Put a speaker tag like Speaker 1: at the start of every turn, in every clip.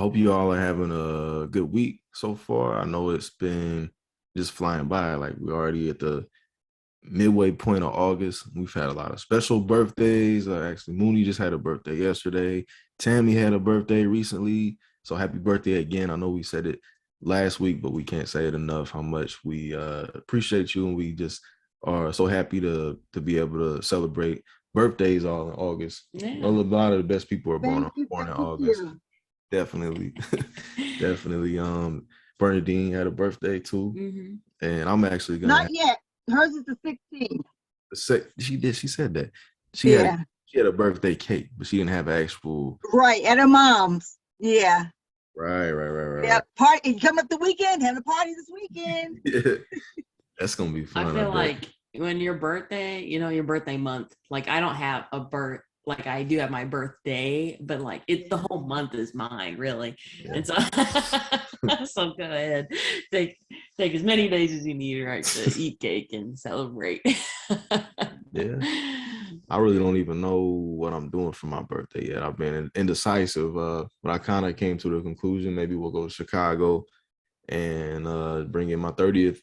Speaker 1: hope you all are having a good week so far. I know it's been just flying by. Like we're already at the midway point of August. We've had a lot of special birthdays. Actually, Mooney just had a birthday yesterday. Tammy had a birthday recently. So happy birthday again. I know we said it last week, but we can't say it enough how much we appreciate you. And we just are so happy to be able to celebrate birthdays all in August.
Speaker 2: Yeah.
Speaker 1: A lot of the best people are born
Speaker 3: Thank you,
Speaker 1: in
Speaker 3: thank
Speaker 1: August.
Speaker 3: you.
Speaker 1: Definitely. Definitely. Bernadine had a birthday too.
Speaker 2: Mm-hmm.
Speaker 1: And I'm actually gonna
Speaker 3: Not yet. Hers is the 16th.
Speaker 1: she said that.
Speaker 3: Yeah.
Speaker 1: She had a birthday cake, but she didn't have actual
Speaker 3: Right, at her mom's. Yeah.
Speaker 1: right.
Speaker 3: Yeah, party come up the weekend, have a party this weekend.
Speaker 1: Yeah. That's gonna be fun.
Speaker 2: I feel like when your birthday, your birthday month, like I don't have a like I do have my birthday, but like the whole month is mine, really. Yeah. And so, so go ahead, take as many days as you need, right, to eat cake and celebrate.
Speaker 1: Yeah, I really don't even know what I'm doing for my birthday yet. I've been indecisive, but I kind of came to the conclusion maybe we'll go to Chicago and bring in my 30th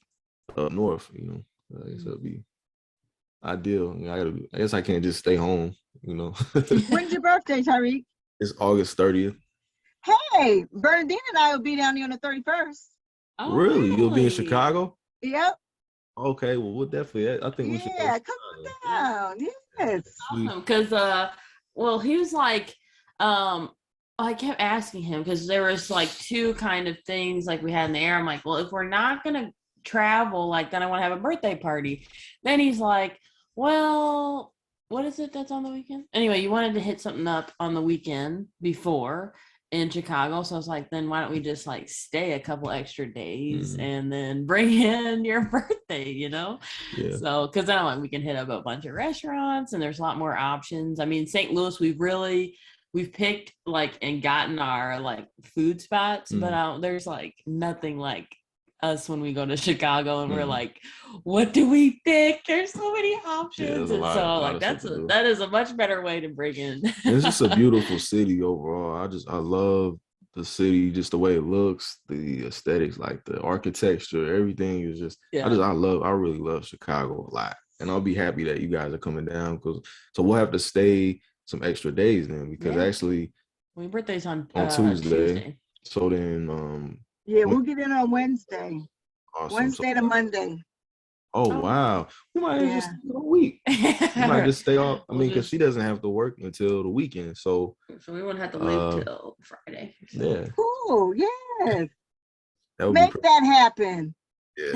Speaker 1: up north. So it'll be ideal. I guess I can't just stay home.
Speaker 3: When's your birthday, Tyreek?
Speaker 1: It's August 30th.
Speaker 3: Hey, Bernadine and I will be down here on the 31st.
Speaker 2: Oh,
Speaker 1: really? You'll be in Chicago?
Speaker 3: Yep.
Speaker 1: Okay, well, we'll definitely. I think we should.
Speaker 3: Yeah, come on down. Yes.
Speaker 2: Because he was like, I kept asking him because there was like two kind of things like we had in the air. I'm like, well, if we're not gonna travel, like then I want to have a birthday party. Then he's like, well, what is it that's on the weekend? Anyway, you wanted to hit something up on the weekend before in Chicago. So I was like, then why don't we just like stay a couple extra days and then bring in your birthday, Yeah. So, because then like we can hit up a bunch of restaurants and there's a lot more options. I mean, St. Louis, we've picked like and gotten our like food spots, but there's like nothing like us when we go to Chicago and we're like, what do we pick? There's so many options. And so like that is a much better way to bring in.
Speaker 1: It's just a beautiful city overall. I love the city, just the way it looks, the aesthetics, like the architecture, everything is just I really love Chicago a lot. And I'll be happy that you guys are coming down so we'll have to stay some extra days then because actually
Speaker 2: my birthday's on
Speaker 1: Tuesday. So then
Speaker 3: we'll get in on Wednesday. Awesome. Wednesday to Monday.
Speaker 1: Oh wow. We might just a week. We might just stay off. I mean, because she doesn't have to work until the weekend. So
Speaker 2: we won't have to leave till Friday. So.
Speaker 1: Yeah.
Speaker 3: Cool, yes. Make that happen.
Speaker 1: Yeah.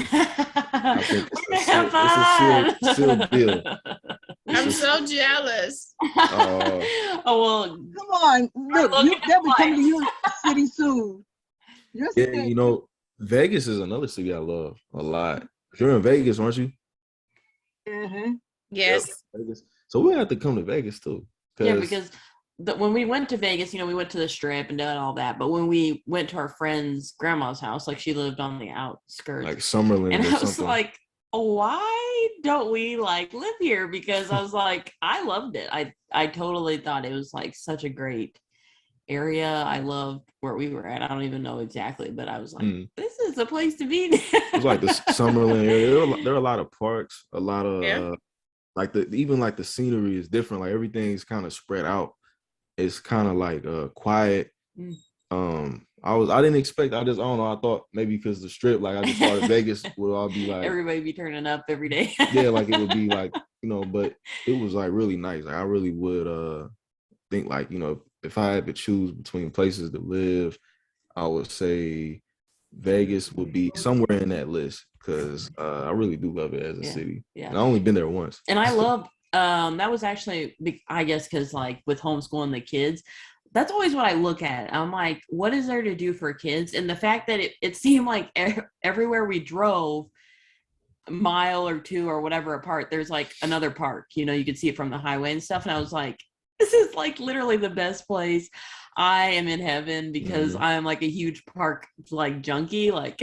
Speaker 1: I think it's a sealed deal.
Speaker 4: I'm so jealous.
Speaker 3: Oh well, come on. Look, they'll be coming to your city soon.
Speaker 1: Yeah, Vegas is another city I love a lot. You're in Vegas, aren't you?
Speaker 3: Mm-hmm.
Speaker 4: Yes.
Speaker 1: Yep, Vegas. So we have to come to Vegas too.
Speaker 2: Yeah, because when we went to Vegas, we went to the Strip and done all that. But when we went to our friend's grandma's house, like she lived on the outskirts,
Speaker 1: like Summerlin,
Speaker 2: and I was like, why don't we like live here? Because I was like, I loved it. I totally thought it was like such a great area. I loved where we were at. I don't even know exactly, but I was like, this is a place to be.
Speaker 1: It's like the Summerlin area. There are a lot of parks, a lot of like even the scenery is different. Like everything's kind of spread out. It's kind of like quiet. I didn't expect. I don't know. I thought maybe because the Strip, like I just thought Vegas would all be like
Speaker 2: everybody be turning up every day.
Speaker 1: Yeah, like it would be like but it was like really nice. Like I really would think like if I had to choose between places to live, I would say Vegas would be somewhere in that list because I really do love it as a city. Yeah, and I've only been there once.
Speaker 2: And I love that was actually, I guess, because like with homeschooling the kids, that's always what I look at. I'm like, what is there to do for kids? And the fact that it seemed like everywhere we drove, a mile or two or whatever apart, there's like another park. You could see it from the highway and stuff. And I was like, this is like literally the best place. I am in heaven because I am like a huge park like junkie. Like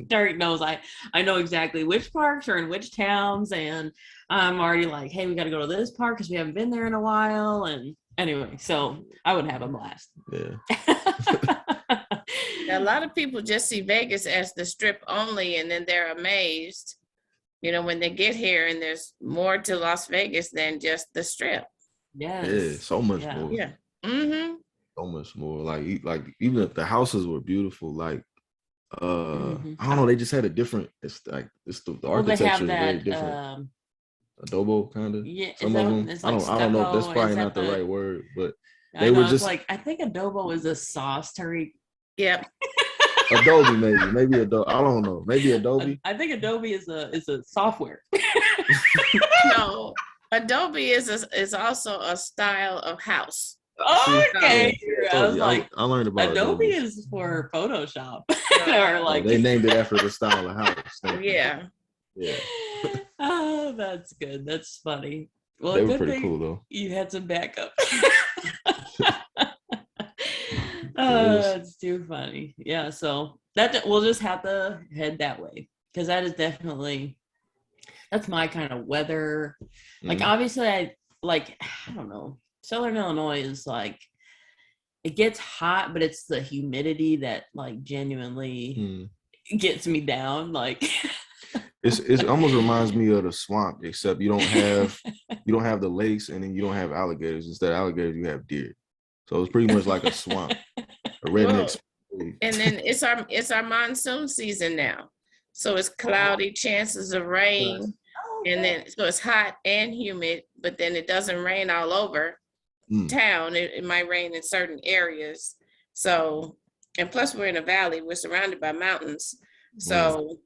Speaker 2: Derek knows I know exactly which parks are in which towns, and I'm already like, hey, we got to go to this park because we haven't been there in a while. And anyway, so I would have a blast.
Speaker 1: Yeah.
Speaker 4: A lot of people just see Vegas as the strip only, and then they're amazed, when they get here, and there's more to Las Vegas than just the strip.
Speaker 2: Yes.
Speaker 1: Yeah, so much more.
Speaker 4: Yeah. Mm-hmm.
Speaker 1: So much more. Like even if the houses were beautiful, like I don't know, they just had a different. It's the architecture is very different. Adobo kind of.
Speaker 2: Yeah,
Speaker 1: some of them.
Speaker 2: It's
Speaker 1: I don't know if that's probably not the right word, but they were just
Speaker 2: like, I think adobo is a sauce, Tariq.
Speaker 4: Yep.
Speaker 1: Adobe, maybe Adobe. I don't know. Maybe Adobe.
Speaker 2: I think Adobe is a software.
Speaker 4: No, Adobe is also a style of house.
Speaker 2: Okay, I was like,
Speaker 1: I learned about
Speaker 2: Adobe is for Photoshop, or like
Speaker 1: they named it after the style of house.
Speaker 4: Yeah.
Speaker 1: Yeah.
Speaker 2: Oh, that's good. That's funny. Well,
Speaker 1: they were pretty cool though.
Speaker 2: You had some backup. It's too funny. Yeah, so that we'll just have to head that way because that's my kind of weather. Like obviously, I don't know. Southern Illinois is like it gets hot, but it's the humidity that like genuinely gets me down. Like
Speaker 1: it almost reminds me of the swamp, except you don't have the lakes, and then you don't have alligators. Instead of alligators, you have deer. So it's pretty much like a swamp, a redneck.
Speaker 4: And then it's our monsoon season now, so it's cloudy, chances of rain, and then so it's hot and humid. But then it doesn't rain all over town. It might rain in certain areas. So, and plus we're in a valley. We're surrounded by mountains. So.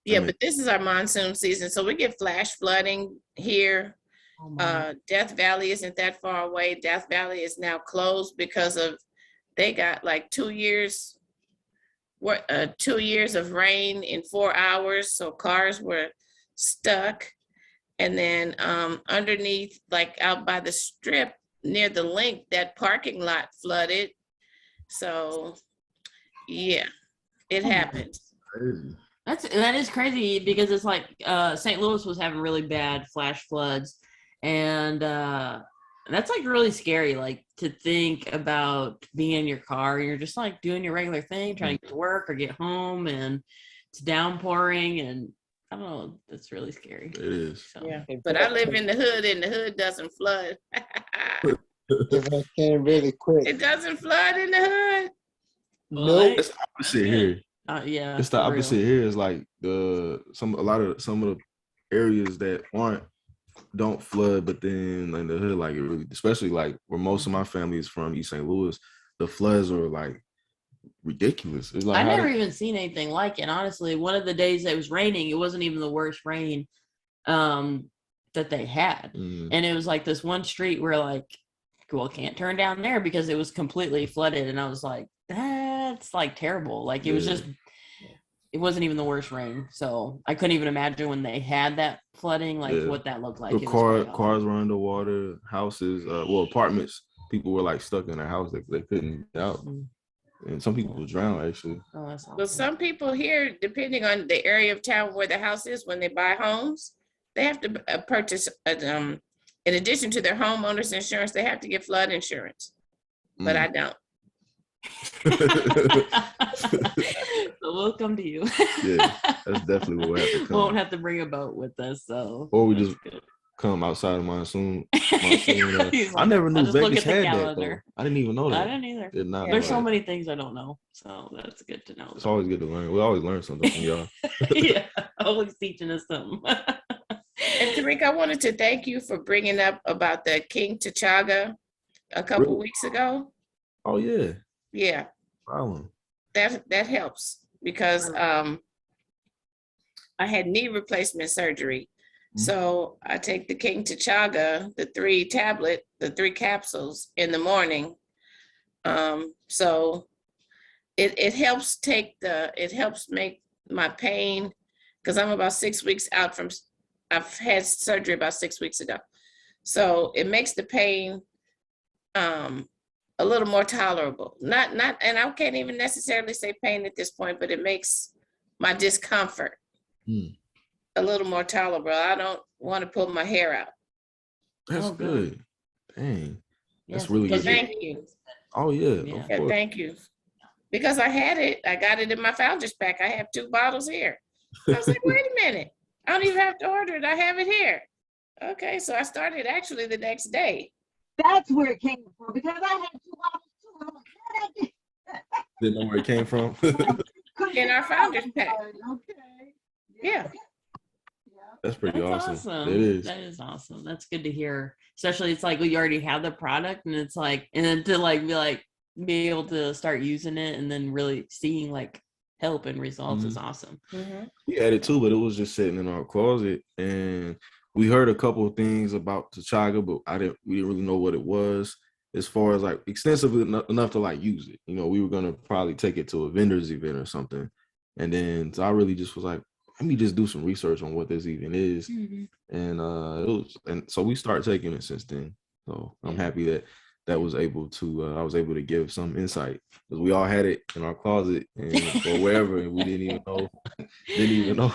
Speaker 4: Yeah, but this is our monsoon season, so we get flash flooding here. Death Valley isn't that far away. Death Valley is now closed because they got like 2 years, 2 years of rain in 4 hours, so cars were stuck. And then underneath, like out by the strip near the link, that parking lot flooded. So yeah, it happens.
Speaker 1: Crazy.
Speaker 2: That is crazy because it's like St. Louis was having really bad flash floods, and that's like really scary. Like to think about being in your car and you're just like doing your regular thing, trying to get to work or get home, and it's downpouring, and I don't know, that's really scary.
Speaker 1: It is.
Speaker 4: So. Yeah, but I live in the hood, and the hood doesn't flood.
Speaker 5: It came really quick.
Speaker 4: It doesn't flood in the hood.
Speaker 5: No,
Speaker 1: it's the opposite here.
Speaker 2: Yeah,
Speaker 1: it's the opposite here. Is like some of the areas that don't flood, but then in the hood, like it really, especially like where most of my family is from, East St. Louis, the floods are like ridiculous. It's like
Speaker 2: I never even seen anything like it. Honestly, one of the days that it was raining, it wasn't even the worst rain that they had, and it was like this one street where like, well, can't turn down there because it was completely flooded, and I was like, that's like terrible. Like it was just, it wasn't even the worst rain. So I couldn't even imagine when they had that flooding, like what that looked like.
Speaker 1: The cars were underwater, houses, apartments. People were like stuck in their house. They couldn't get out. And some people drowned actually.
Speaker 2: Oh, that's awesome.
Speaker 4: Well, some people here, depending on the area of town where the house is, when they buy homes, they have to purchase, in addition to their homeowner's insurance, they have to get flood insurance. But I don't.
Speaker 2: So we'll come to you.
Speaker 1: Yeah, that's definitely what we'll have to come.
Speaker 2: Won't have to bring a boat with us, so.
Speaker 1: Or we just come outside of monsoon. I never knew Vegas had that though. I didn't even know that.
Speaker 2: I didn't either.
Speaker 1: Did not
Speaker 2: There's so many things I don't know, so that's good to know.
Speaker 1: It's always good to learn. We always learn something from y'all.
Speaker 2: Yeah, always teaching us something.
Speaker 4: And Tariq, I wanted to thank you for bringing up about the King T'Challa a couple weeks ago.
Speaker 1: Oh yeah.
Speaker 4: Yeah.
Speaker 1: Problem.
Speaker 4: That helps because I had knee replacement surgery. So I take the King T'Challa, the 3 capsules in the morning. So it helps make my pain, because I'm about 6 weeks out from, I've had surgery about 6 weeks ago. So it makes the pain a little more tolerable. Not, and I can't even necessarily say pain at this point, but it makes my discomfort a little more tolerable. I don't want to pull my hair out.
Speaker 1: That's good. Dang. That's really good.
Speaker 4: Thank you.
Speaker 1: Oh yeah.
Speaker 4: Thank you. because I had it. I got it in my Founders Pack. I have 2 bottles here. I was like, wait a minute. I don't even have to order it. I have it here. Okay, so I started actually the next day.
Speaker 3: That's where it came from, because I had 2 bottles too. I'm like, where did I get?
Speaker 1: Didn't know where it came from.
Speaker 4: In our Founders Pack.
Speaker 3: Okay.
Speaker 4: Yeah.
Speaker 1: That's pretty
Speaker 2: That's
Speaker 1: awesome. It is.
Speaker 2: That is awesome. That's good to hear. Especially it's like, well, you already have the product, and it's like, and then to like be able to start using it and then really seeing like help and results is awesome.
Speaker 1: We had it too, but it was just sitting in our closet, and we heard a couple of things about the chaga, but we didn't really know what it was as far as like extensively enough to like use it. You know, we were gonna probably take it to a vendor's event or something, and then so I really just was like, let me just do some research on what this even is, and so we started taking it since then. So I'm happy that I was able to give some insight, because we all had it in our closet or wherever, and we didn't even know.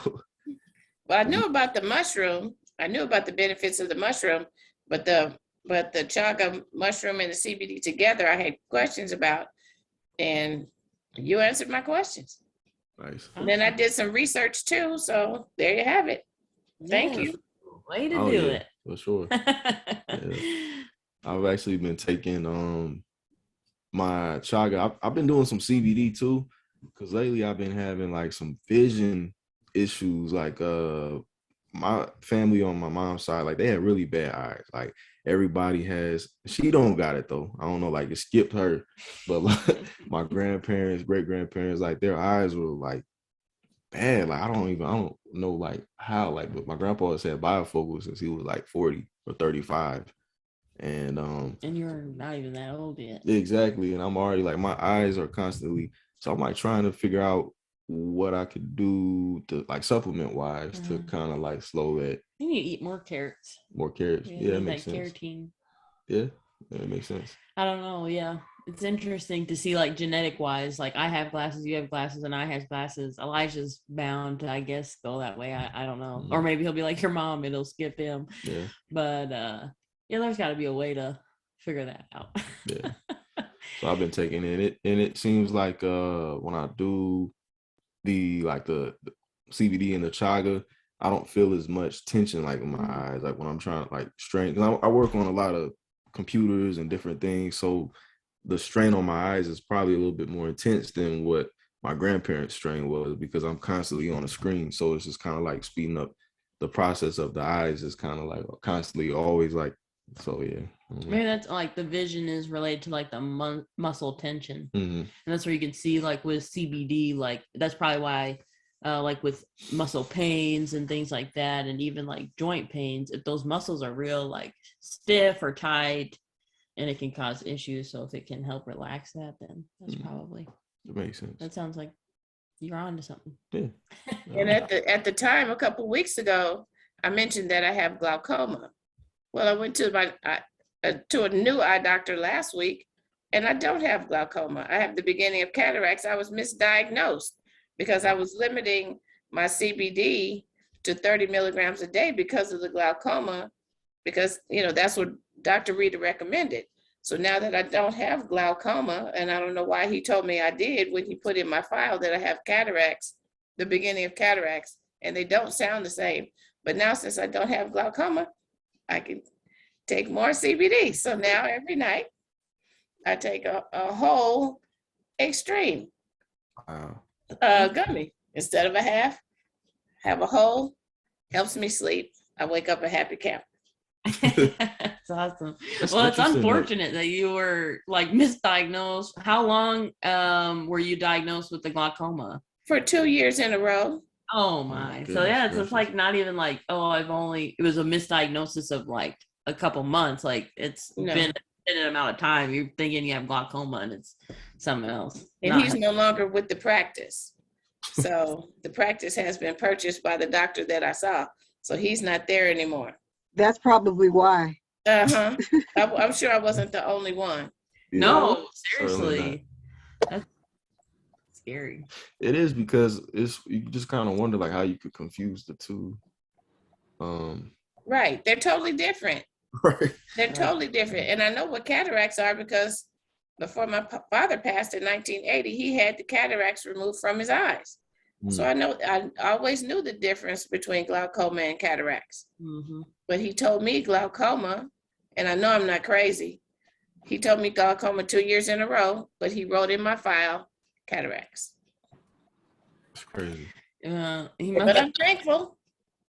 Speaker 4: Well, I knew about the mushroom. I knew about the benefits of the mushroom, but the chaga mushroom and the CBD together, I had questions about, and you answered my questions.
Speaker 1: Nice.
Speaker 4: And then I did some research too, so there you have it. Thank you.
Speaker 2: Way to do it.
Speaker 1: For sure. I've actually been taking my chaga. I've been doing some CBD too, because lately I've been having like some vision issues. Like my family on my mom's side, like they had really bad eyes. Like everybody has. She don't got it though. I don't know. Like it skipped her, but like, my grandparents, great grandparents, like their eyes were like bad. Like I don't know like how. Like, but my grandpa has had bifocals since he was like 40 or 35. And
Speaker 2: you're not even that old yet.
Speaker 1: Exactly. And I'm already like, my eyes are constantly, so I'm like trying to figure out what I could do to like supplement wise to kind of like slow that.
Speaker 2: You need to eat more carrots.
Speaker 1: Yeah, that makes sense.
Speaker 2: Carotene.
Speaker 1: Yeah, that makes sense.
Speaker 2: I don't know. Yeah, it's interesting to see like genetic wise. Like I have glasses, you have glasses, and I have glasses. Elijah's bound to, I guess, go that way. I don't know. Or maybe he'll be like your mom, it'll skip him.
Speaker 1: Yeah.
Speaker 2: But yeah, there's got to be a way to figure that out.
Speaker 1: Yeah. So I've been taking it, and it seems like when I do the CBD and the chaga, I don't feel as much tension like in my eyes, like when I'm trying to like strain. Cause I work on a lot of computers and different things, so the strain on my eyes is probably a little bit more intense than what my grandparents' strain was, because I'm constantly on a screen. So it's just kind of like speeding up the process of the eyes is kind of like constantly always like. So yeah,
Speaker 2: maybe that's like the vision is related to like the muscle tension, and that's where you can see like with CBD, like that's probably why like with muscle pains and things like that, and even like joint pains, if those muscles are real like stiff or tight, and it can cause issues. So if it can help relax that, then that's probably,
Speaker 1: it makes sense.
Speaker 2: That sounds like you're on to something.
Speaker 1: Yeah.
Speaker 4: And at the time, a couple of weeks ago, I mentioned that I have glaucoma. Well, I went to a new eye doctor last week, and I don't have glaucoma. I have the beginning of cataracts. I was misdiagnosed because I was limiting my CBD to 30 milligrams a day because of the glaucoma, because, you know, that's what Dr. Rita recommended. So now that I don't have glaucoma, and I don't know why he told me I did when he put in my file that I have cataracts, the beginning of cataracts, and they don't sound the same. But now since I don't have glaucoma, I can take more CBD. So now every night I take a whole extreme gummy instead of a half. Have a whole, helps me sleep. I wake up a happy camper.
Speaker 2: That's awesome. Well, it's unfortunate that you were like misdiagnosed. How long were you diagnosed with the glaucoma?
Speaker 4: For 2 years in a row.
Speaker 2: Oh my. So yeah, it's like not even like, oh, it was a misdiagnosis of like a couple months. Like it's been an amount of time. You're thinking you have glaucoma and it's something else.
Speaker 4: And he's no longer with the practice. So the practice has been purchased by the doctor that I saw. So he's not there anymore.
Speaker 3: That's probably why.
Speaker 4: I'm sure I wasn't the only one.
Speaker 2: No, seriously. That's scary.
Speaker 1: It is, because you just kind of wonder like how you could confuse the two.
Speaker 4: Right. They're totally different.
Speaker 1: Right.
Speaker 4: They're totally different. And I know what cataracts are because before my father passed in 1980, he had the cataracts removed from his eyes. So I always knew the difference between glaucoma and cataracts. But he told me glaucoma, and I know I'm not crazy. He told me glaucoma 2 years in a row, but he wrote in my file cataracts.
Speaker 1: It's crazy.
Speaker 4: But I'm thankful.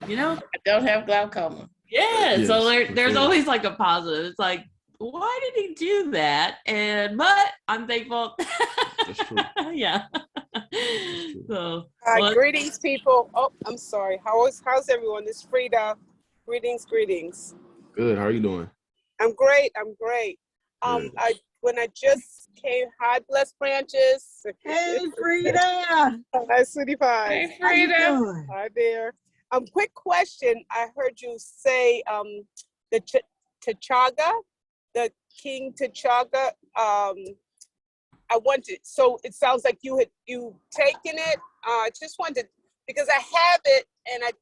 Speaker 2: You know,
Speaker 4: I don't have glaucoma.
Speaker 2: Yeah.
Speaker 1: Yes,
Speaker 2: So there's
Speaker 1: sure.
Speaker 2: always like a positive. It's like, why did he do that? But I'm thankful.
Speaker 1: That's true.
Speaker 2: Yeah. So
Speaker 6: greetings, people. Oh, I'm sorry. How's everyone? This is Frida. Greetings.
Speaker 1: Good. How are you doing?
Speaker 6: I'm great.
Speaker 1: Good.
Speaker 6: When I just came, hi, Bless Branches.
Speaker 3: Hey, Frida.
Speaker 6: Hi, Sweetie Pie.
Speaker 4: Hey,
Speaker 3: How you
Speaker 4: Frida.
Speaker 3: doing?
Speaker 6: Hi there. Quick question. I heard you say the T'Challa, the King T'Challa. I wanted, so it sounds like you taken it. I just wanted, because I have it and I'm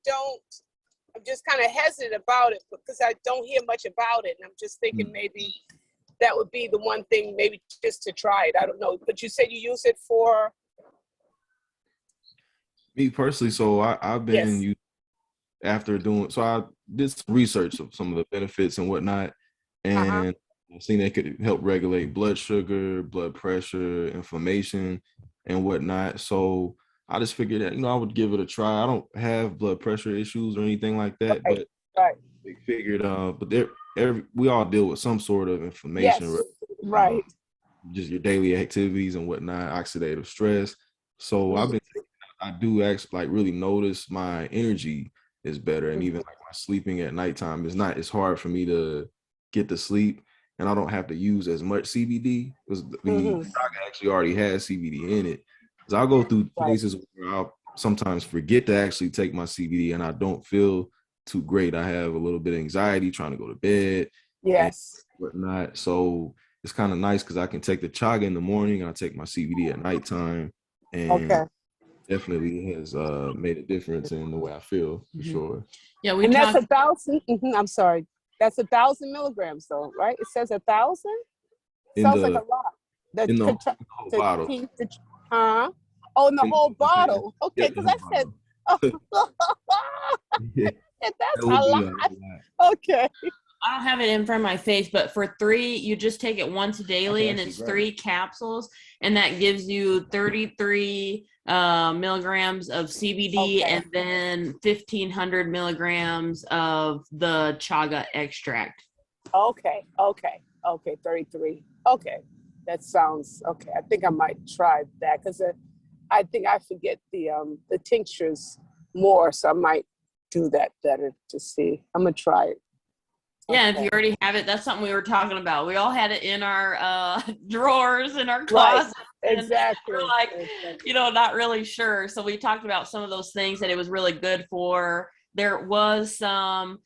Speaker 6: just kind of hesitant about it because I don't hear much about it. And I'm just thinking maybe that would be the one thing, maybe just to try it. I don't know. But you said you use it for?
Speaker 1: Me personally, so I've been
Speaker 6: Yes.
Speaker 1: after doing, so I did some research of some of the benefits and whatnot, and I've seen they could help regulate blood sugar, blood pressure, inflammation, and whatnot. So I just figured that, I would give it a try. I don't have blood pressure issues or anything like that, but
Speaker 6: Right.
Speaker 1: we figured, we all deal with some sort of inflammation,
Speaker 6: Yes. Right.
Speaker 1: just your daily activities and whatnot, oxidative stress. So I do actually like really notice my energy is better, and even like my sleeping at nighttime is not. It's hard for me to get to sleep, and I don't have to use as much CBD because the drug actually already has CBD in it. So I'll go through phases where I'll sometimes forget to actually take my CBD, and I don't feel too great. I have a little bit of anxiety trying to go to bed,
Speaker 6: Yes.
Speaker 1: and whatnot. So it's kind of nice because I can take the chaga in the morning, and I take my CBD at nighttime, and definitely has made a difference in the way I feel, for sure.
Speaker 2: Yeah,
Speaker 6: and that's 1,000. I'm sorry. That's 1,000 milligrams, though, right? It says 1,000. Sounds like a lot.
Speaker 1: In the whole bottle.
Speaker 6: Oh, in the whole bottle. Okay, because I said, that's a lot. Okay.
Speaker 2: I don't have it in front of my face, but for 3, you just take it once daily, and it's 3 capsules, and that gives you 33 milligrams of CBD and then 1,500 milligrams of the chaga extract.
Speaker 6: Okay, 33. Okay, that sounds okay. I think I might try that because I think I forget the tinctures more, so I might do that better to see. I'm gonna try it.
Speaker 2: Yeah, if you already have it, that's something we were talking about. We all had it in our drawers in our closet.
Speaker 6: Right. Exactly.
Speaker 2: We're like, not really sure. So we talked about some of those things that it was really good for. There was some,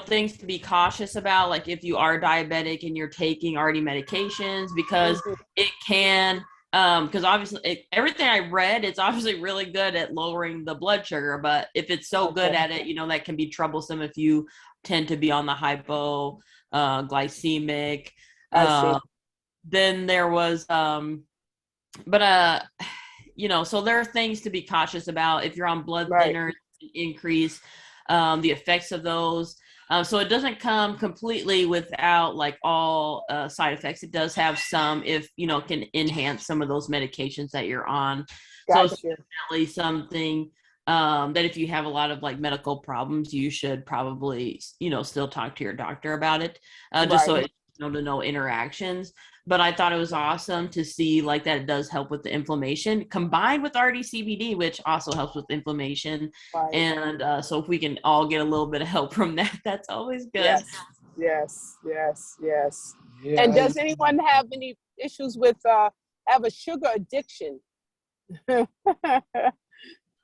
Speaker 2: things to be cautious about, like if you are diabetic and you're taking already medications, because it can, because obviously everything I read, it's obviously really good at lowering the blood sugar, but if it's so good at it, that can be troublesome if you tend to be on the hypoglycemic. Then there was, so there are things to be cautious about if you're on blood thinners, increase the effects of those. So it doesn't come completely without like all side effects. It does have some, if can enhance some of those medications that you're on. So it's definitely something that if you have a lot of like medical problems, you should probably still talk to your doctor about it, just so it, to no interactions. But I thought it was awesome to see like that it does help with the inflammation combined with RD CBD, which also helps with inflammation. And so if we can all get a little bit of help from that, that's always good.
Speaker 6: Yes. Yeah, and does anyone have any issues with have a sugar addiction?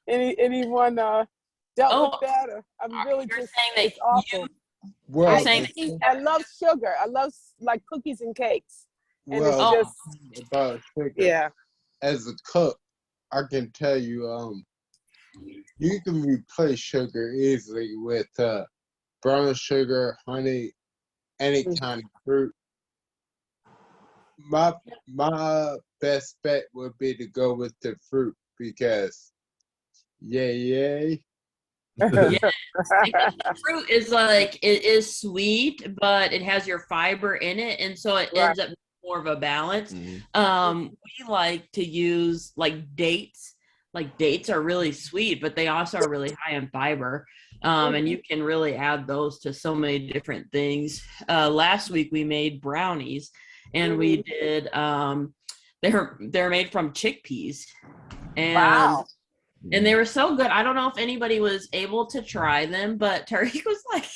Speaker 6: Anyone dealt with that? Or I'm really just saying that it's awful. I love sugar. I love like cookies and cakes. And it's just
Speaker 5: about sugar.
Speaker 6: Yeah.
Speaker 5: As a cook, I can tell you, you can replace sugar easily with brown sugar, honey, any kind of fruit. my best bet would be to go with the fruit because yay.
Speaker 2: Yeah, the fruit is like it is sweet, but it has your fiber in it, and so it ends up more of a balance. We like to use like dates. Like dates are really sweet, but they also are really high in fiber. And you can really add those to so many different things. Last week we made brownies, and we did. They're made from chickpeas, and and they were so good. I don't know if anybody was able to try them, but Tariq was like,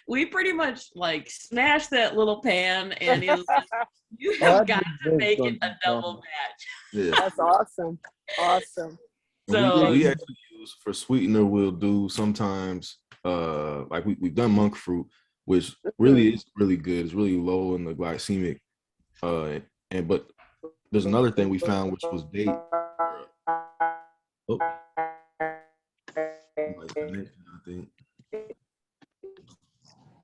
Speaker 2: we pretty much like smashed that little pan, and he was like, you have got to make it a double batch.
Speaker 1: Yeah.
Speaker 6: That's awesome. Awesome.
Speaker 2: So
Speaker 1: we actually use for sweetener. We'll do sometimes like we've done monk fruit, which really is really good. It's really low in the glycemic. But there's another thing we found which was date. Oh. I think.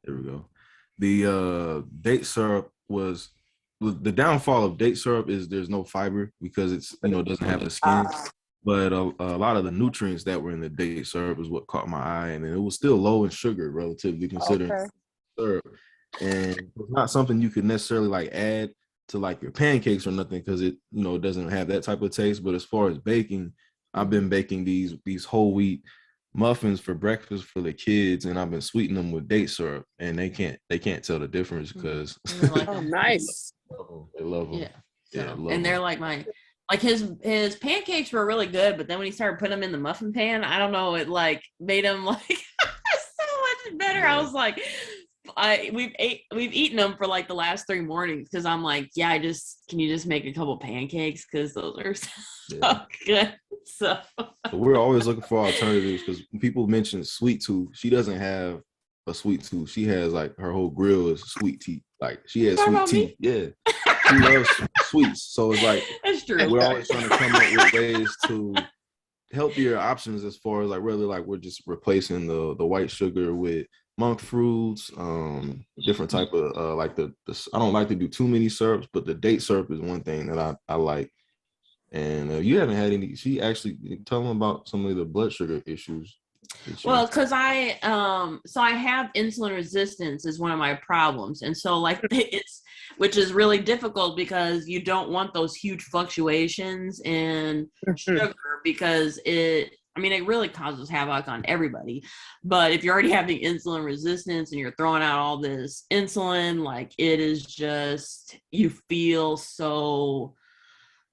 Speaker 1: There we go. The date syrup was the downfall of date syrup is there's no fiber because it's doesn't have the skin. But a lot of the nutrients that were in the date syrup is what caught my eye, and it was still low in sugar relatively considering syrup. And it's not something you could necessarily like add to like your pancakes or nothing because it doesn't have that type of taste. But as far as baking, I've been baking these whole wheat muffins for breakfast for the kids, and I've been sweetening them with date syrup, and they can't tell the difference because
Speaker 6: Nice.
Speaker 1: they love them.
Speaker 2: Yeah,
Speaker 1: and
Speaker 2: they're like his pancakes were really good, but then when he started putting them in the muffin pan, I don't know, it like made them like so much better. I was like, we've eaten them for like the last 3 mornings because I'm like, can you just make a couple pancakes because those are so good. So
Speaker 1: we're always looking for alternatives because people mention sweet tooth. She doesn't have a sweet tooth. She has like her whole grill is sweet tea. Like she has sweet tea. Yeah. She loves sweets. So it's like
Speaker 2: that's true.
Speaker 1: We're always trying to come up with ways to healthier options as far as like really like we're just replacing the white sugar with monk fruits, different type of like the I don't like to do too many syrups, but the date syrup is one thing that I like. And you haven't had any. She actually tell them about some of the blood sugar issues.
Speaker 2: Well, because I have insulin resistance is one of my problems, and so like which is really difficult because you don't want those huge fluctuations in sugar because it really causes havoc on everybody. But if you're already having insulin resistance and you're throwing out all this insulin, like it is just you feel so.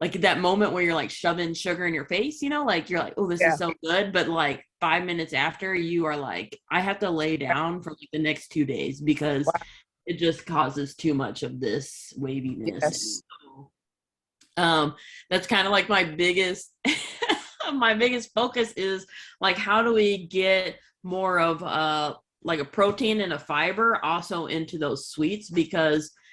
Speaker 2: Like that moment where you're like shoving sugar in your face, like you're like, oh, this is so good. But like 5 minutes after you are like, I have to lay down for like the next 2 days because it just causes too much of this waviness.
Speaker 6: Yes.
Speaker 2: So, that's kind of like my biggest, my biggest focus is like, how do we get more of like a protein and a fiber also into those sweets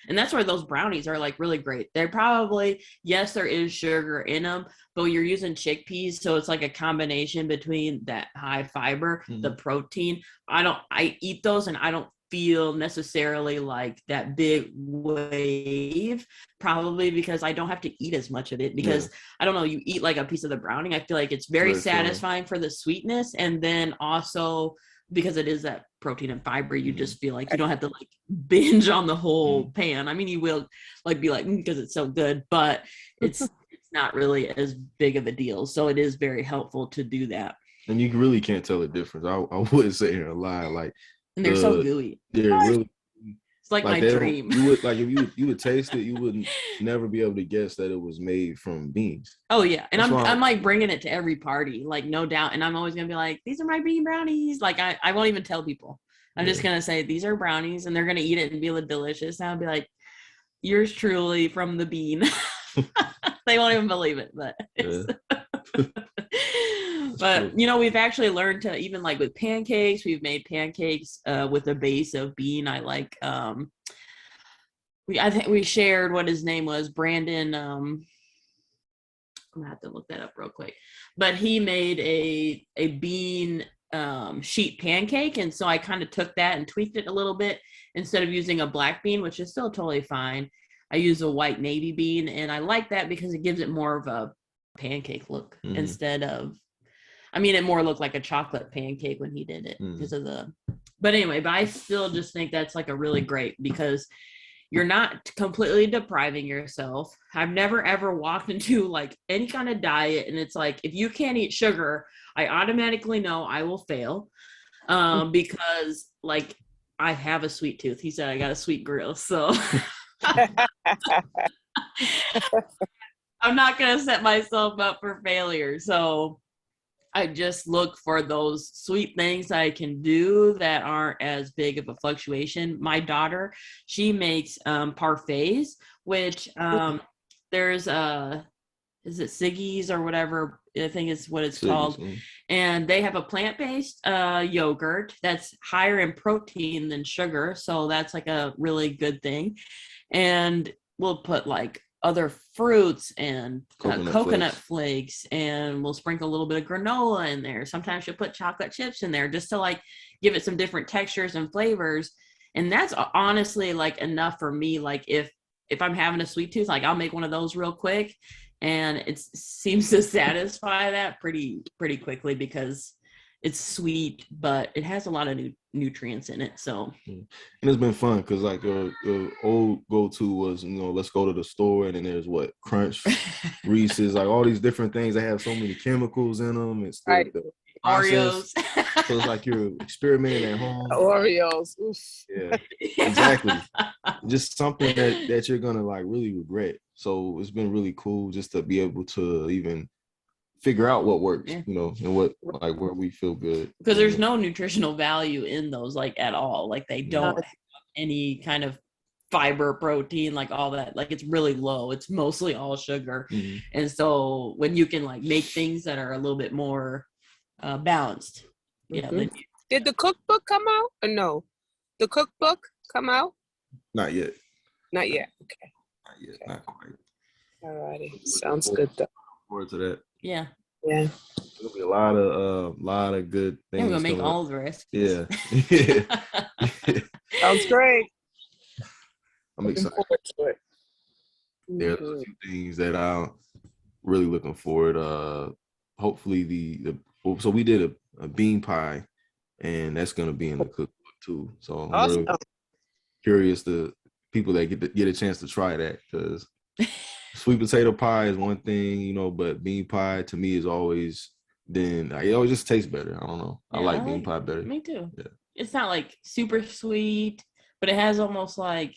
Speaker 2: and that's where those brownies are like really great. They're probably, yes, there is sugar in them, but you're using chickpeas. So it's like a combination between that high fiber, the protein. I eat those and I don't feel necessarily like that big wave, probably because I don't have to eat as much of it because I don't know, you eat like a piece of the brownie. I feel like it's very satisfying for the sweetness. And then also because it is that protein and fiber, you just feel like you don't have to like binge on the whole pan. I mean, you will like be like, because it's so good, but it's not really as big of a deal. So it is very helpful to do that.
Speaker 1: And you really can't tell the difference. I wouldn't say here a lie. Like,
Speaker 2: and they're so gooey.
Speaker 1: They're really.
Speaker 2: It's like my dream.
Speaker 1: You would like if you would taste it, you wouldn't never be able to guess that it was made from beans.
Speaker 2: Oh yeah, and I'm like bringing it to every party, like no doubt. And I'm always gonna be like, these are my bean brownies. Like I won't even tell people. I'm just gonna say these are brownies, and they're gonna eat it and be delicious. And I'll be like, yours truly from the bean. They won't even believe it, but. But we've actually learned to even like with pancakes, we've made pancakes with a base of bean. I like I think we shared what his name was, Brandon. I'm gonna have to look that up real quick. But he made a bean sheet pancake, and so I kind of took that and tweaked it a little bit instead of using a black bean, which is still totally fine. I use a white navy bean, and I like that because it gives it more of a pancake look instead of, I mean, it more looked like a chocolate pancake when he did it because of but anyway, but I still just think that's like a really great, because you're not completely depriving yourself. I've never ever walked into like any kind of diet and it's like, if you can't eat sugar, I automatically know I will fail, because like I have a sweet tooth. He said I got a sweet grill, so I'm not gonna set myself up for failure. So I just look for those sweet things I can do that aren't as big of a fluctuation. My daughter, she makes parfaits, which there's is it Siggy's or whatever, I think is what it's called. And they have a plant-based yogurt that's higher in protein than sugar. So that's like a really good thing. And we'll put like other fruits and coconut flakes, and we'll sprinkle a little bit of granola in there. Sometimes she'll put chocolate chips in there just to like give it some different textures and flavors. And that's honestly like enough for me. Like if I'm having a sweet tooth, like I'll make one of those real quick, and it seems to satisfy that pretty quickly because it's sweet, but it has a lot of nutrients in it. So,
Speaker 1: and it's been fun because like the old go-to was, let's go to the store, and then there's what, Crunch, Reese's, like all these different things. They have so many chemicals in them. It's the
Speaker 2: Oreos.
Speaker 1: So it's like you're experimenting at home.
Speaker 6: Oreos. Oof.
Speaker 1: Yeah, exactly. Just something that you're gonna like really regret. So it's been really cool just to be able to even figure out what works, and what, like, where we feel good.
Speaker 2: Because there's no nutritional value in those, like, at all. Like, they don't have any kind of fiber, protein, like all that. Like, it's really low. It's mostly all sugar. And so when you can like make things that are a little bit more balanced.
Speaker 6: Did the cookbook come out or no? The cookbook come out?
Speaker 1: Not yet.
Speaker 6: Not yet. Okay.
Speaker 1: Not yet. Not quite.
Speaker 6: Alrighty. Sounds good though.
Speaker 1: Forward to that.
Speaker 2: Yeah.
Speaker 1: There'll be a lot of good things.
Speaker 2: I'm gonna make all of the recipes.
Speaker 1: Yeah.
Speaker 6: Sounds great.
Speaker 1: I'm excited. There's a few things that I'm really looking forward. Hopefully so we did a bean pie, and that's gonna be in the cookbook too. So I'm really curious to people that get a chance to try that, because sweet potato pie is one thing, but bean pie to me is always it always just tastes better. I don't know. I like bean pie better.
Speaker 2: Me too.
Speaker 1: Yeah.
Speaker 2: It's not like super sweet, but it has almost like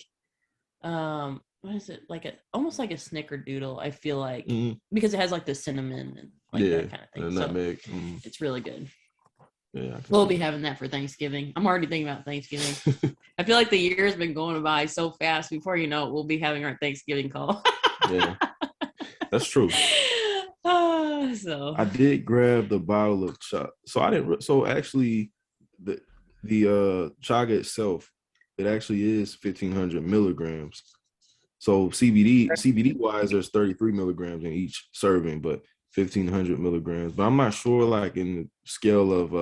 Speaker 2: what is it, like almost like a snickerdoodle, I feel like, because it has like the cinnamon and like that kind of thing. So nutmeg. It's really good.
Speaker 1: Yeah,
Speaker 2: we'll be having that for Thanksgiving. I'm already thinking about Thanksgiving. I feel like the year's been going by so fast. Before you know it, we'll be having our Thanksgiving call. Yeah,
Speaker 1: that's true.
Speaker 2: So
Speaker 1: I did grab the bottle of chaga. So I didn't. So actually, the chaga itself, it actually is 1,500 milligrams. So CBD wise, there's 33 milligrams in each serving, but 1,500 milligrams. But I'm not sure, like, in the scale of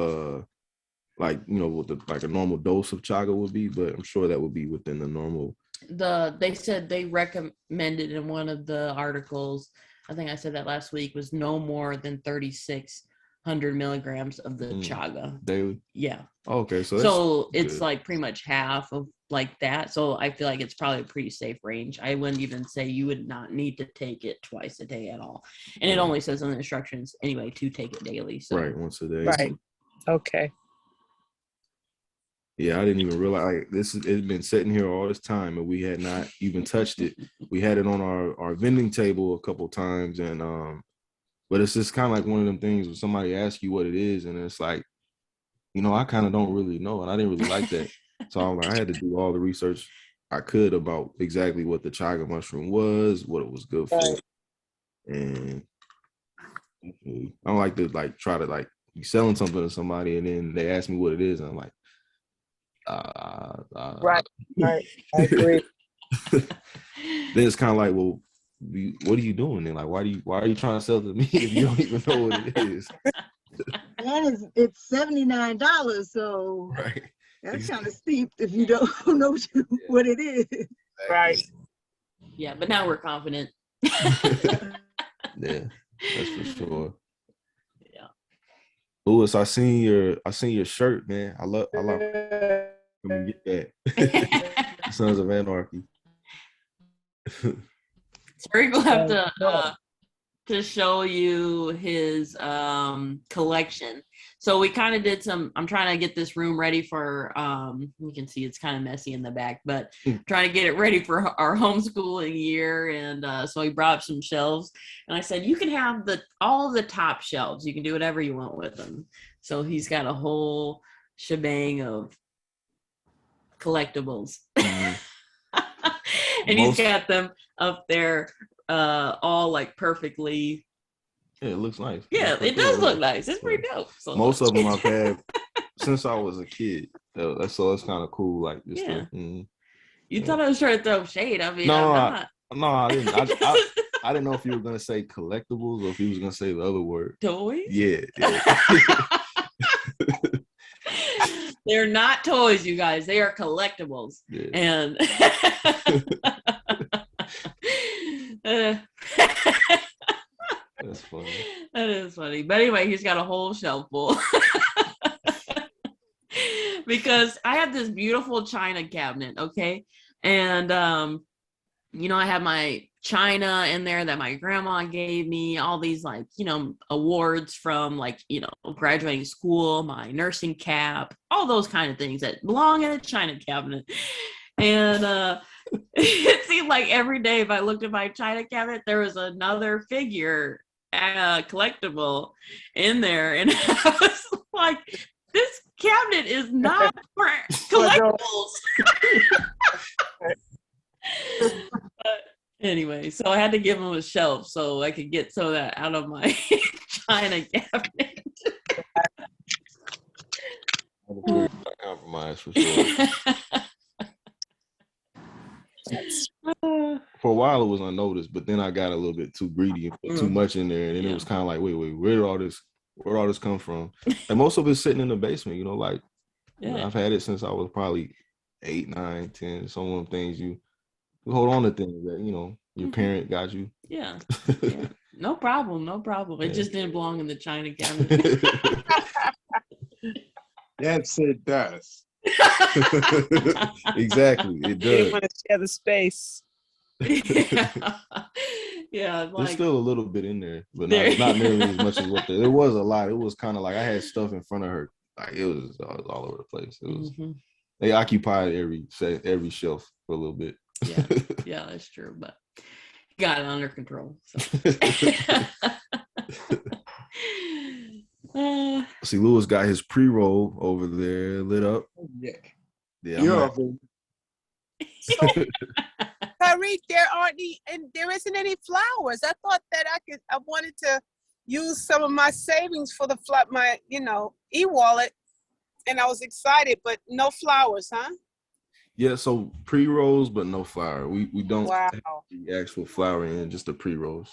Speaker 1: like, what like a normal dose of chaga would be, but I'm sure that would be within the normal.
Speaker 2: They said they recommended in one of the articles, I think I said that last week, was no more than 3,600 milligrams of the chaga
Speaker 1: daily.
Speaker 2: Yeah.
Speaker 1: Oh, okay, so
Speaker 2: it's good. Like pretty much half of like that. So I feel like it's probably a pretty safe range. I wouldn't even say you would not need to take it twice a day at all. And it only says on the instructions anyway to take it daily. So
Speaker 1: once a day.
Speaker 6: Right. Okay.
Speaker 1: Yeah, I didn't even realize it's been sitting here all this time and we had not even touched it. We had it on our vending table a couple times, and but it's just kind of like one of them things when somebody asks you what it is, and it's like, I kind of don't really know, and I didn't really like that. So I had to do all the research I could about exactly what the chaga mushroom was, what it was good for, and I don't like to try to be selling something to somebody and then they ask me what it is, and I'm like,
Speaker 6: right. I agree.
Speaker 1: Then it's kind of like, well, what are you doing then? Like, why are you trying to sell to me if you don't even know what it is?
Speaker 3: And it's $79, so that's kind of steep if you don't know what it is.
Speaker 6: Right.
Speaker 2: Yeah, but now we're confident.
Speaker 1: Yeah, that's for sure.
Speaker 2: Yeah.
Speaker 1: Louis, I seen your shirt, man. I love come and get that. Sons of Anarchy.
Speaker 2: Terry will have to show you his collection. So we kind of did some, I'm trying to get this room ready for you can see it's kind of messy in the back, but trying to get it ready for our homeschooling year. And so he brought up some shelves, and I said, you can have all of the top shelves, you can do whatever you want with them. So he's got a whole shebang of collectibles. And he's got them up there all like perfectly.
Speaker 1: Yeah, it looks nice.
Speaker 2: Yeah, it does look nice. It's pretty dope. So
Speaker 1: most of them I've had since I was a kid. So it's kind of cool. Like, just
Speaker 2: you thought I was trying to throw shade. I mean,
Speaker 1: no,
Speaker 2: I'm not.
Speaker 1: No, I didn't. I didn't know if you were gonna say collectibles or if you was gonna say the other word.
Speaker 2: Toys?
Speaker 1: Yeah.
Speaker 2: They're not toys, you guys. They are collectibles.
Speaker 1: Yeah.
Speaker 2: And
Speaker 1: that's funny.
Speaker 2: That is funny. But anyway, he's got a whole shelf full. Because I have this beautiful china cabinet, okay? And I have my china in there that my grandma gave me, all these like, awards from like, graduating school, my nursing cap, all those kind of things that belong in a china cabinet. And it seemed like every day if I looked at my china cabinet, there was another figure, collectible in there. And I was like, this cabinet is not for collectibles. But anyway, so I had to give him a shelf so I could get some of that out of my china cabinet.
Speaker 1: Compromise for sure. For a while it was unnoticed, but then I got a little bit too greedy and put too much in there, and then it was kind of like, wait, where did all this come from? And most of it's sitting in the basement, I've had it since I was probably 8, 9, 10. Some of them things you hold on to things that your parent got you.
Speaker 2: Yeah. No problem. It just didn't belong in the china cabinet.
Speaker 5: Yes, it does.
Speaker 1: Exactly, it does.
Speaker 6: You want to share the space.
Speaker 2: Yeah,
Speaker 1: there's still a little bit in there, but not nearly as much as what there was. A lot. It was kind of like I had stuff in front of her, like it was all over the place. It was they occupied every shelf for a little bit.
Speaker 2: Yeah, that's true, but you got it under control. So.
Speaker 1: See, Louis got his pre-roll over there lit up.
Speaker 5: Yeah.
Speaker 6: So, Tariq, there isn't any flowers. I thought that I wanted to use some of my savings for my e-wallet, and I was excited, but no flowers, huh?
Speaker 1: Yeah, so pre-rolls, but no flower. We don't
Speaker 6: have
Speaker 1: the actual flower in, just the pre-rolls.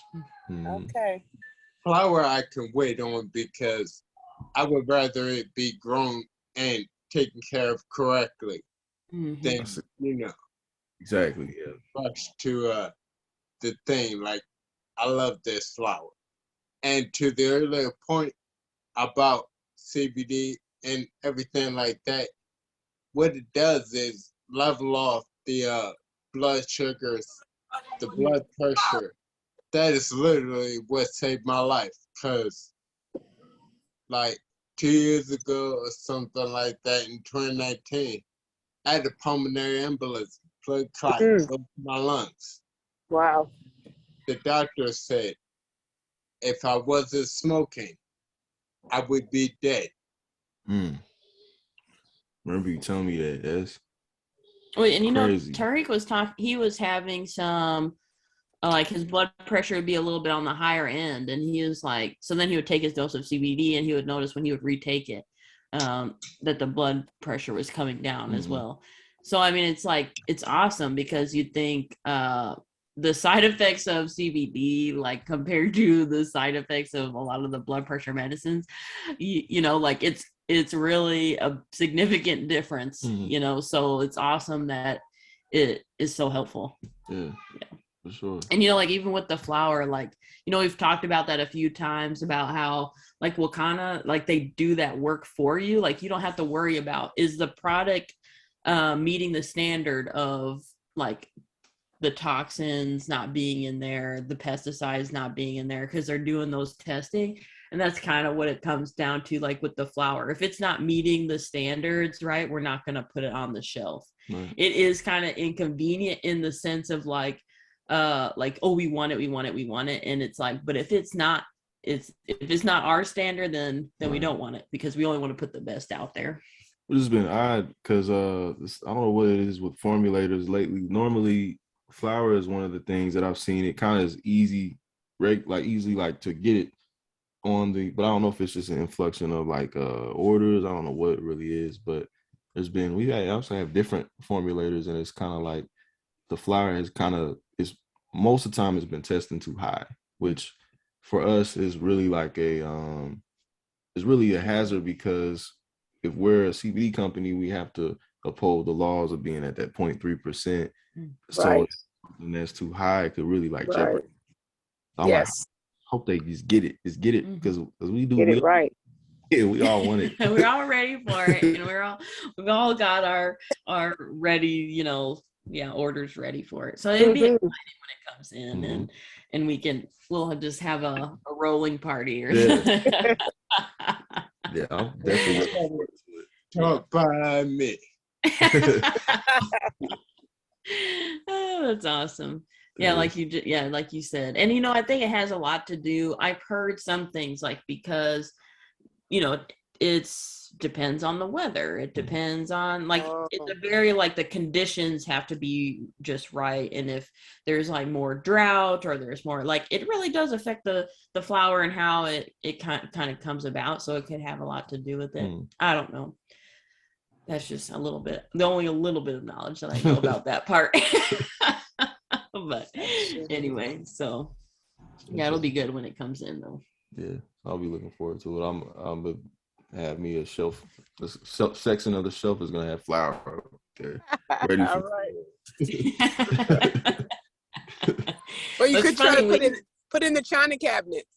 Speaker 6: Okay.
Speaker 5: Flower I can wait on because I would rather it be grown and taken care of correctly than,
Speaker 1: Exactly, yeah.
Speaker 5: rush to the thing. Like, I love this flower. And to the earlier point about CBD and everything like that, what it does is level off the blood sugars, the blood pressure. That is literally what saved my life. Because, like, 2 years ago or something like that in 2019, I had a pulmonary embolism, blood clot in my lungs.
Speaker 6: Wow.
Speaker 5: The doctor said if I wasn't smoking, I would be dead.
Speaker 1: Remember you telling me that? That's
Speaker 2: Wait, and
Speaker 1: crazy.
Speaker 2: Tariq was he was having some, like his blood pressure would be a little bit on the higher end, and he was like, so then he would take his dose of CBD, and he would notice when he would retake it, that the blood pressure was coming down as well. So I mean, it's awesome because you'd think the side effects of CBD, like compared to the side effects of a lot of the blood pressure medicines, like it's really a significant difference, so it's awesome that it is so helpful.
Speaker 1: Yeah. For sure.
Speaker 2: And, you know, like even with the flower, like, you know, we've talked about that a few times about how like Wakana, like they do that work for you. Like you don't have to worry about, is the product meeting the standard of like the toxins not being in there, the pesticides not being in there, because they're doing those testing. And that's kind of what it comes down to, like with the flower. If it's not meeting the standards, right, we're not going to put it on the shelf.
Speaker 1: Right.
Speaker 2: It is kind of inconvenient in the sense of like, oh, we want it. And it's like, but if it's not our standard, then we don't want it, because we only want to put the best out there.
Speaker 1: It's been odd because I don't know what it is with formulators lately. Normally, flour is one of the things that I've seen. It kind of is easy to get it on the, but I don't know if it's just an inflection of like orders. I don't know what it really is, but we also have different formulators, and it's kind of like the flour is most of the time it's been testing too high, which for us is really like is really a hazard, because if we're a CBD company, we have to uphold the laws of being at that 0.3%. So something that's too high could really like jeopardize. I'm like, hope they just get it, because we do
Speaker 6: get it right.
Speaker 1: Yeah, we all want it.
Speaker 2: We're all ready for it, and we've all got our ready, you know, orders ready for it. So it'd be exciting when it comes in, and we'll just have a rolling party or something.
Speaker 1: Yeah, I'm definitely looking forward to it.
Speaker 5: Talk by me.
Speaker 2: Oh, that's awesome. Yeah, like you said. And, you know, I think it has a lot to do. I've heard some things like, because, you know, it's depends on the weather. It depends on like, it's a very like the conditions have to be just right. And if there's like more drought, or there's more, like, it really does affect the flower and how it kind of comes about. So it could have a lot to do with it. I don't know. That's just only a little bit of knowledge that I know about that part. But anyway, so yeah, it'll be good when it comes in though.
Speaker 1: Yeah, I'll be looking forward to it. I'm gonna have me a shelf. The section of the shelf is gonna have flour up there, ready for.
Speaker 6: All right. Well, you could try to put in the china cabinets.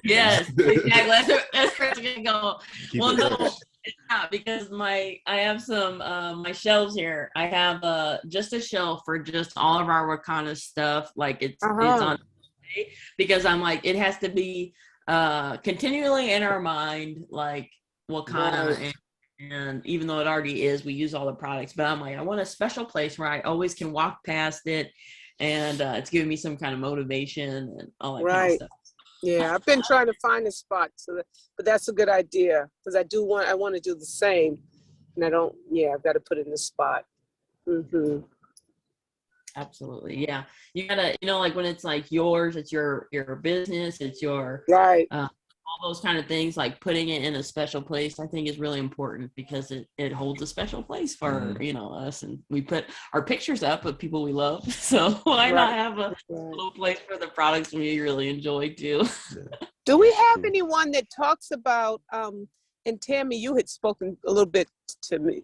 Speaker 2: Yes, exactly. That's where it's gonna go. Well, no, it's not, because I have some my shelves here. I have just a shelf for just all of our Wakana stuff. Like it's on, because I'm like, it has to be continually in our mind, like Wakana, and even though it already is, we use all the products, but I'm like, I want a special place where I always can walk past it, and it's giving me some kind of motivation and all that kind of stuff.
Speaker 6: Yeah, I've been trying to find a spot, but that's a good idea, because I want to do the same, and I've got to put it in the spot.
Speaker 2: Absolutely, yeah. You gotta, you know, like when it's like yours, it's your business, it's your all those kind of things. Like putting it in a special place, I think is really important, because it holds a special place for you know, us, and we put our pictures up of people we love. So why not have a little place for the products we really enjoy too?
Speaker 6: Do we have anyone that talks about? And Tammy, you had spoken a little bit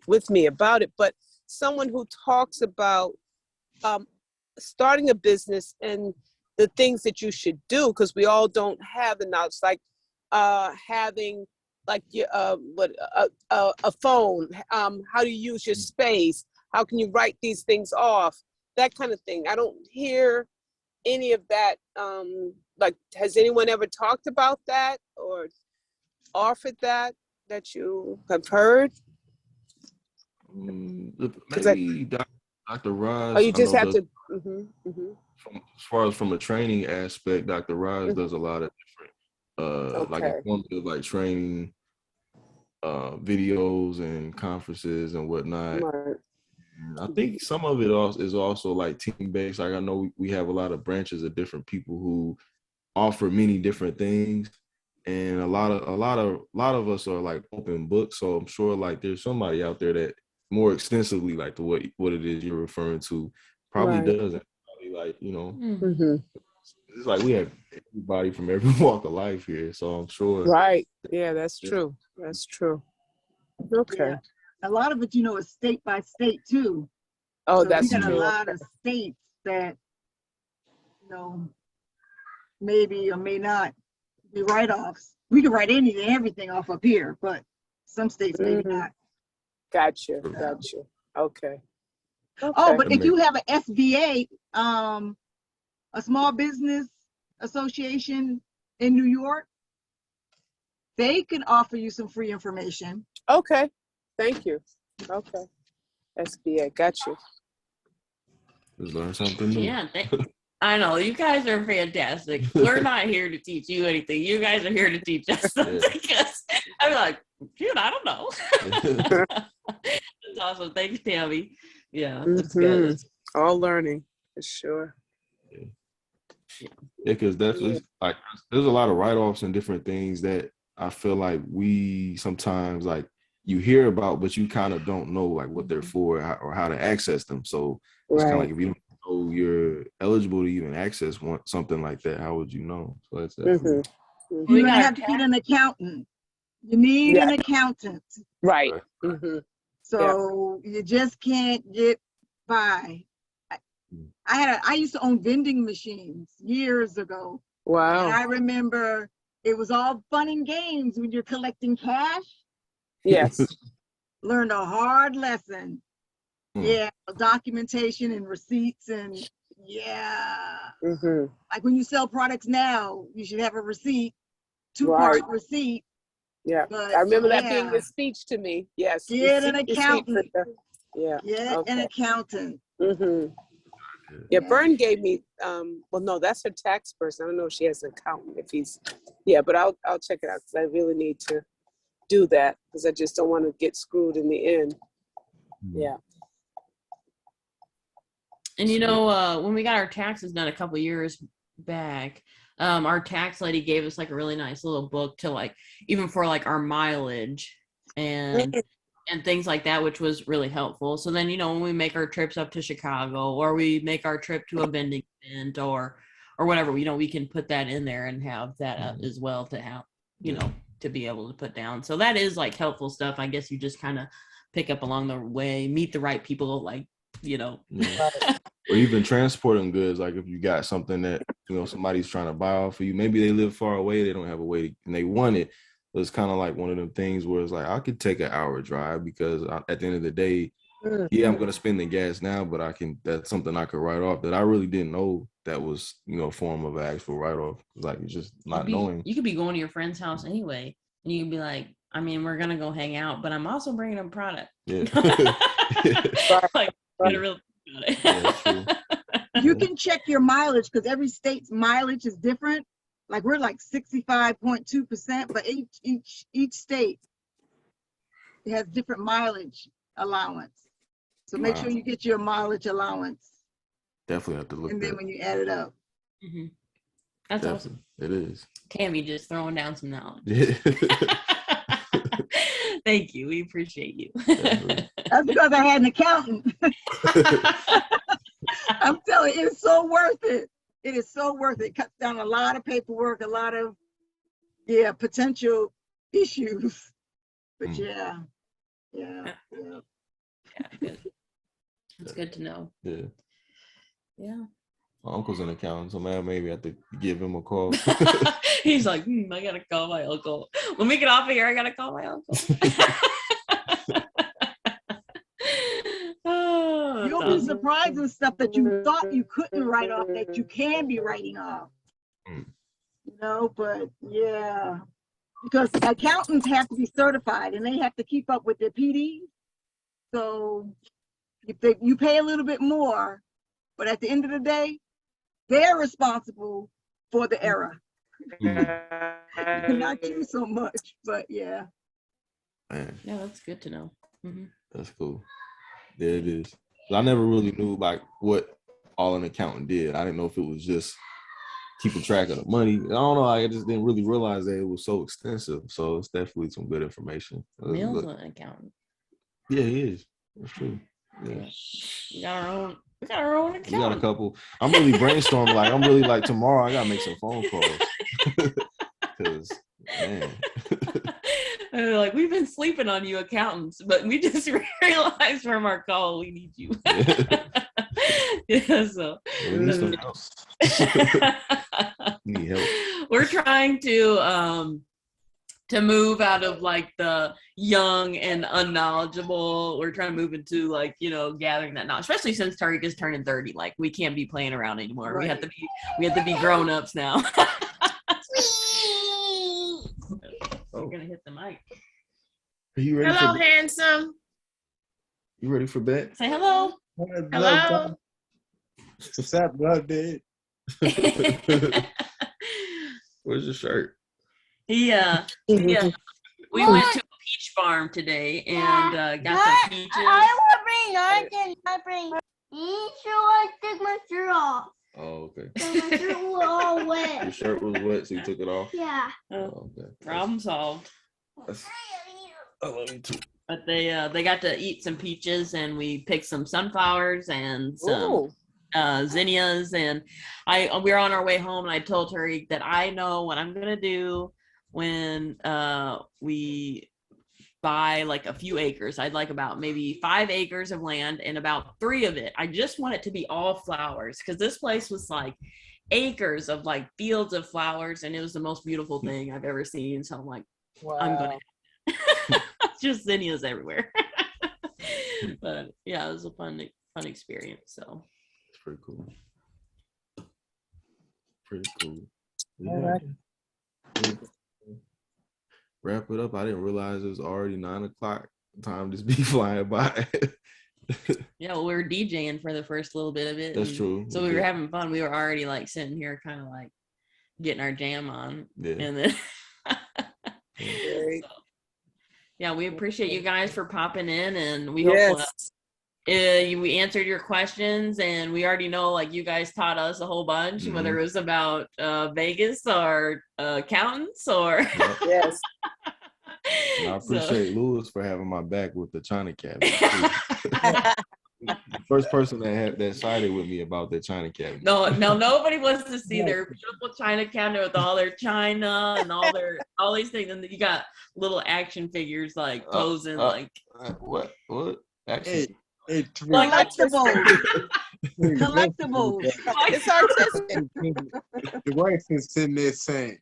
Speaker 6: with me about it, but someone who talks about starting a business and the things that you should do, because we all don't have the knowledge, like having like a phone, how do you use your space, how can you write these things off, that kind of thing. I don't hear any of that. Like, has anyone ever talked about that or offered that you have heard?
Speaker 1: Maybe Dr. Roz.
Speaker 6: Oh, you just have to.
Speaker 1: As far as from a training aspect, Dr. Roz does a lot of different, like informative, like training videos and conferences and whatnot. And I think some of it is also like team based. Like I know we have a lot of branches of different people who offer many different things, and a lot of us are like open books. So I'm sure like there's somebody out there that more extensively like to what it is you're referring to probably doesn't. Probably like, you know, it's like we have everybody from every walk of life here, so I'm sure.
Speaker 6: Right. Yeah, that's true. That's true. Okay.
Speaker 3: Yeah. A lot of it, you know, is state by state too.
Speaker 6: Oh,
Speaker 3: so
Speaker 6: that's
Speaker 3: we got
Speaker 6: true.
Speaker 3: a lot of states that maybe or may not be write-offs. We can write anything, everything off up here, but some states maybe not.
Speaker 6: Gotcha. Okay.
Speaker 3: Oh, but if you have an SBA, a small business association in New York, they can offer you some free information.
Speaker 6: Okay. Thank you. Okay. SBA, got you.
Speaker 1: Just learn something new.
Speaker 2: Yeah, I know you guys are fantastic. We're not here to teach you anything. You guys are here to teach us something. I'm like, shoot, I don't know. That's awesome. Thanks, Tammy. Yeah, that's good.
Speaker 6: All learning for sure.
Speaker 1: Yeah, because definitely, like, there's a lot of write-offs and different things that I feel like we sometimes, like, you hear about, but you kind of don't know, like, what they're for or how to access them. So it's kind of like, if you don't know you're eligible to even access something like that, how would you know? So that's definitely.
Speaker 3: You're going to have to get an accountant. You need an accountant.
Speaker 6: Right.
Speaker 3: So you just can't get by. I used to own vending machines years ago.
Speaker 6: Wow.
Speaker 3: And I remember it was all fun and games when you're collecting cash.
Speaker 6: Yes.
Speaker 3: Learned a hard lesson. Yeah, documentation and receipts and like when you sell products now, you should have a receipt, two-part receipt.
Speaker 6: Yeah,
Speaker 3: but
Speaker 6: I remember that being a speech to me. Yes.
Speaker 3: Get an accountant.
Speaker 6: An
Speaker 3: accountant.
Speaker 6: Yeah, Bern gave me, well, no, that's her tax person. I don't know if she has an accountant, if he's, but I'll check it out because I really need to do that because I just don't want to get screwed in the end. Yeah.
Speaker 2: And you know, when we got our taxes done a couple years back, our tax lady gave us like a really nice little book to like, even for like our mileage and things like that, which was really helpful. So then, you know, when we make our trips up to Chicago or we make our trip to a vending event or whatever, you know, we can put that in there and have that as well to have, you know, to be able to put down. So that is like helpful stuff. I guess you just kind of pick up along the way, meet the right people, like, you know.
Speaker 1: Or even transporting goods, like if you got something that, you know, somebody's trying to buy off of you, maybe they live far away, they don't have a way to, and they want it. But it's kind of like one of them things where it's like, I could take an hour drive because at the end of the day, I'm going to spend the gas now, but that's something I could write off that I really didn't know that was, you know, a form of actual write-off. Like, it's just not knowing.
Speaker 2: You could be going to your friend's house anyway, and you can be like, I mean, we're going to go hang out, but I'm also bringing a product. Yeah. Like, really
Speaker 3: you can check your mileage because every state's mileage is different. Like we're like 65.2%, but each state has different mileage allowance. So make sure you get your mileage allowance.
Speaker 1: Definitely have to look.
Speaker 3: And then when you add it up.
Speaker 2: That's awesome.
Speaker 1: It is.
Speaker 2: Tammy just throwing down some knowledge. Thank you. We appreciate you.
Speaker 3: That's because I had an accountant. I'm telling you, it's so worth it. It is so worth it. It cuts down a lot of paperwork, a lot of potential issues. But yeah, good.
Speaker 2: It's good to know. Yeah.
Speaker 1: My uncle's an accountant, so maybe I have to give him a call.
Speaker 2: He's like, I gotta call my uncle. When we get off of here, I gotta call my uncle.
Speaker 3: You'll be surprised with stuff that you thought you couldn't write off that you can be writing off. You know, but yeah, because accountants have to be certified and they have to keep up with their PD. So if you pay a little bit more, but at the end of the day, they're responsible for the error. Not you so much, but yeah.
Speaker 1: Man.
Speaker 2: Yeah, that's good to know.
Speaker 1: That's cool. Yeah, it is. I never really knew like what all an accountant did. I didn't know if it was just keeping track of the money. I don't know. I just didn't really realize that it was so extensive. So it's definitely some good information.
Speaker 2: Mill's an accountant.
Speaker 1: Yeah, he is. That's true. Yeah.
Speaker 2: We got our own accountant.
Speaker 1: We got a couple. I'm really brainstorming. Like I'm really like tomorrow. I gotta make some phone calls. Because man.
Speaker 2: Like we've been sleeping on you accountants, but we just realized from our call we need you. Yeah, so
Speaker 1: We need some help. We need help.
Speaker 2: we're trying to move out of like the young and unknowledgeable. We're trying to move into like, you know, gathering that knowledge, especially since Tariq is turning 30. Like we can't be playing around anymore.
Speaker 3: Right.
Speaker 2: We have to be grown-ups now.
Speaker 1: Oh,
Speaker 2: We're gonna hit the mic.
Speaker 1: are you ready
Speaker 4: Hello,
Speaker 1: for
Speaker 4: handsome.
Speaker 1: You ready for bed?
Speaker 2: Say hello.
Speaker 4: Hello.
Speaker 5: What's up, love, dude?
Speaker 1: Where's your shirt?
Speaker 2: Yeah. Yeah. We went to a peach farm today and got some peaches.
Speaker 7: I will bring orange and I bring. So I took my shirt off.
Speaker 1: Oh, okay.
Speaker 7: So my shirt was all
Speaker 1: Your
Speaker 7: wet.
Speaker 1: shirt was wet, so you took it off.
Speaker 7: Yeah.
Speaker 1: Oh, okay.
Speaker 2: Problem solved.
Speaker 1: That's, I love you too.
Speaker 2: But they got to eat some peaches and we picked some sunflowers and some
Speaker 6: Ooh.
Speaker 2: zinnias, and we were on our way home and I told Tariq that I know what I'm gonna do when we buy like a few acres. I'd like about maybe 5 acres of land, and about 3 of it I just want it to be all flowers, because this place was like acres of like fields of flowers and it was the most beautiful thing I've ever seen. So I'm like,
Speaker 6: Wow.
Speaker 2: I'm gonna just zinnias everywhere. But yeah, it was a fun experience. So
Speaker 1: It's pretty cool. Pretty cool.
Speaker 6: All right.
Speaker 1: Wrap it up. I didn't realize it was already 9 o'clock. Time just be flying by.
Speaker 2: yeah, well, we were DJing for the first little bit of it.
Speaker 1: That's
Speaker 2: and
Speaker 1: true.
Speaker 2: So we were having fun. We were already like sitting here kind of like getting our jam on.
Speaker 1: Yeah.
Speaker 2: And then
Speaker 6: Great.
Speaker 2: so, yeah, we appreciate you guys for popping in, and we hope
Speaker 6: Yes.
Speaker 2: we answered your questions, and we already know like you guys taught us a whole bunch, whether it was about Vegas or accountants or
Speaker 6: Yes.
Speaker 1: And I appreciate Lewis for having my back with the China cabinet. The first person that sided with me about the China cabinet.
Speaker 2: No, nobody wants to see their beautiful China cabinet with all their China and all these things, and then you got little action figures like posing like
Speaker 1: What actually
Speaker 5: Hey,
Speaker 3: Collectibles. Collectibles.
Speaker 6: It's artistic.
Speaker 5: the wife is sitting there saying,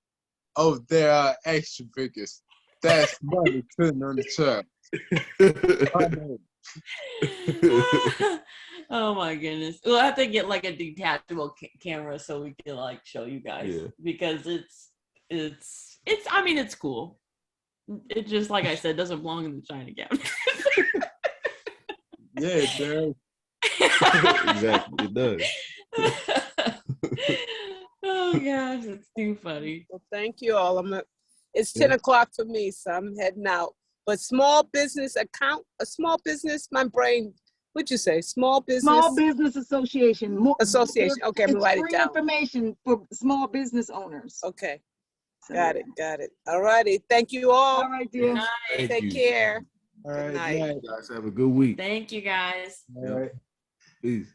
Speaker 5: "Oh, there are action figures. That's money putting on the truck."
Speaker 2: Oh my goodness, we'll have to get like a detachable camera so we can like show you guys.
Speaker 1: Yeah.
Speaker 2: Because it's I mean, it's cool. It just, like I said, doesn't belong in the China cabinet.
Speaker 5: Yeah, it does.
Speaker 1: Exactly, it does.
Speaker 2: Oh gosh, it's too funny.
Speaker 6: Well, thank you all. It's 10 o'clock for me, so I'm heading out. But small business, my brain, what'd you say? Small business
Speaker 3: Association.
Speaker 6: Association. Okay, I'm gonna write it
Speaker 3: free
Speaker 6: down.
Speaker 3: information for small business owners.
Speaker 6: Okay,
Speaker 3: So,
Speaker 6: got it. All righty. Thank you all.
Speaker 3: All right, dear.
Speaker 1: Thank
Speaker 6: Take
Speaker 1: you.
Speaker 6: care.
Speaker 5: All right,
Speaker 6: night.
Speaker 5: night.
Speaker 1: You guys have a good week.
Speaker 2: Thank you guys.
Speaker 5: All right.
Speaker 1: Peace.